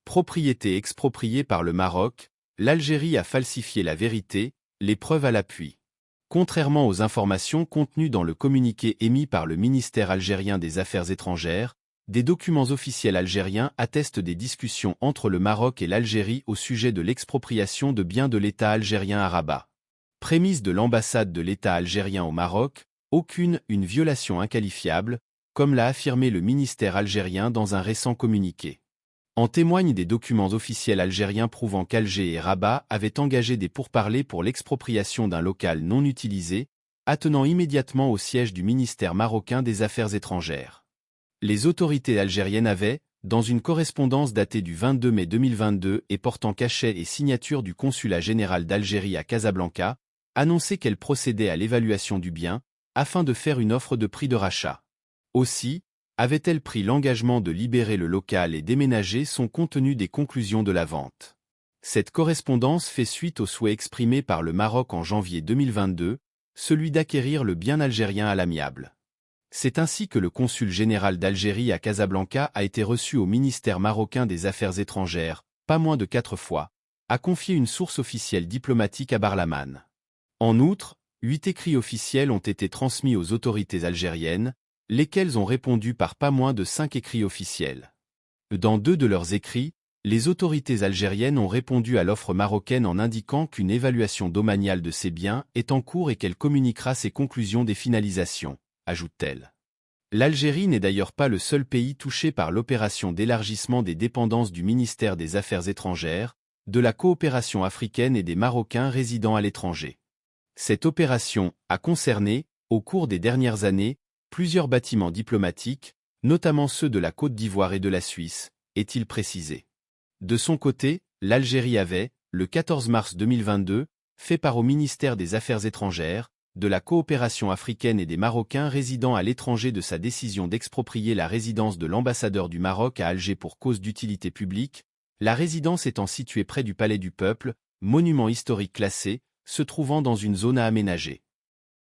Propriété expropriée par le Maroc, l'Algérie a falsifié la vérité, les preuves à l'appui. Contrairement aux informations contenues dans le communiqué émis par le ministère algérien des Affaires étrangères, des documents officiels algériens attestent des discussions entre le Maroc et l'Algérie au sujet de l'expropriation de biens de l'État algérien à Rabat. Prémisse de l'ambassade de l'État algérien au Maroc, une violation inqualifiable, comme l'a affirmé le ministère algérien dans un récent communiqué. En témoignent des documents officiels algériens prouvant qu'Alger et Rabat avaient engagé des pourparlers pour l'expropriation d'un local non utilisé, attenant immédiatement au siège du ministère marocain des Affaires étrangères. Les autorités algériennes avaient, dans une correspondance datée du 22 mai 2022 et portant cachet et signature du consulat général d'Algérie à Casablanca, annoncé qu'elles procédaient à l'évaluation du bien, afin de faire une offre de prix de rachat. Aussi, avait-elle pris l'engagement de libérer le local et déménager son contenu des conclusions de la vente. Cette correspondance fait suite au souhait exprimé par le Maroc en janvier 2022, celui d'acquérir le bien algérien à l'amiable. C'est ainsi que le consul général d'Algérie à Casablanca a été reçu au ministère marocain des Affaires étrangères, pas moins de 4 fois, a confié une source officielle diplomatique à Barlaman. En outre, 8 écrits officiels ont été transmis aux autorités algériennes, lesquels ont répondu par pas moins de 5 écrits officiels. Dans 2 de leurs écrits, les autorités algériennes ont répondu à l'offre marocaine en indiquant qu'une évaluation domaniale de ces biens est en cours et qu'elle communiquera ses conclusions des finalisations, ajoute-t-elle. L'Algérie n'est d'ailleurs pas le seul pays touché par l'opération d'élargissement des dépendances du ministère des Affaires étrangères, de la coopération africaine et des Marocains résidant à l'étranger. Cette opération a concerné, au cours des dernières années, plusieurs bâtiments diplomatiques, notamment ceux de la Côte d'Ivoire et de la Suisse, est-il précisé. De son côté, l'Algérie avait, le 14 mars 2022, fait part au ministère des Affaires étrangères, de la coopération africaine et des Marocains résidant à l'étranger de sa décision d'exproprier la résidence de l'ambassadeur du Maroc à Alger pour cause d'utilité publique, la résidence étant située près du Palais du Peuple, monument historique classé, se trouvant dans une zone à aménager.